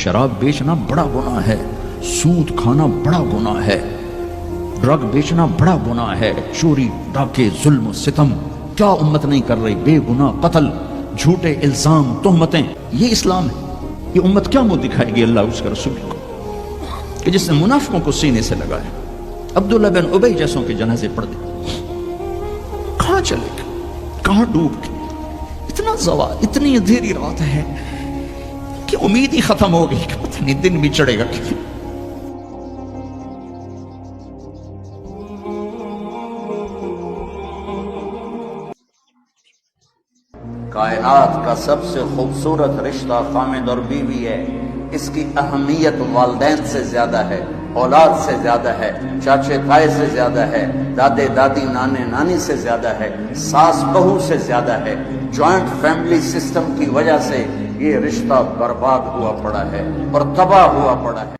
شراب بیچنا بڑا گناہ ہے، سود کھانا بڑا گناہ ہے، ڈرگ بیچنا بڑا گناہ ہے، چوری ڈاکے ظلم و ستم کیا امت نہیں کر رہی، بے گناہ قتل، جھوٹے الزام تہمتیں، یہ اسلام ہے۔ یہ امت کیا منہ دکھائے گی اللہ اس کے رسول کو کہ جس نے منافقوں کو سینے سے لگایا، عبداللہ بن ابی جیسوں کے جنازے پڑھ دے؟ کہاں چلے گا، کہاں ڈوب گئے؟ اتنا زوال، اتنی اندھیری رات ہے کہ امید ہی ختم ہو گئی کہ پتہ نہیں دن بھی چڑھے گا کہ کائنات کا سب سے خوبصورت رشتہ خامد اور بیوی ہے۔ اس کی اہمیت والدین سے زیادہ ہے، اولاد سے زیادہ ہے، چاچے تائے سے زیادہ ہے، دادے دادی نانے نانی سے زیادہ ہے، ساس بہو سے زیادہ ہے۔ جوائنٹ فیملی سسٹم کی وجہ سے یہ رشتہ برباد ہوا پڑا ہے اور تباہ ہوا پڑا ہے۔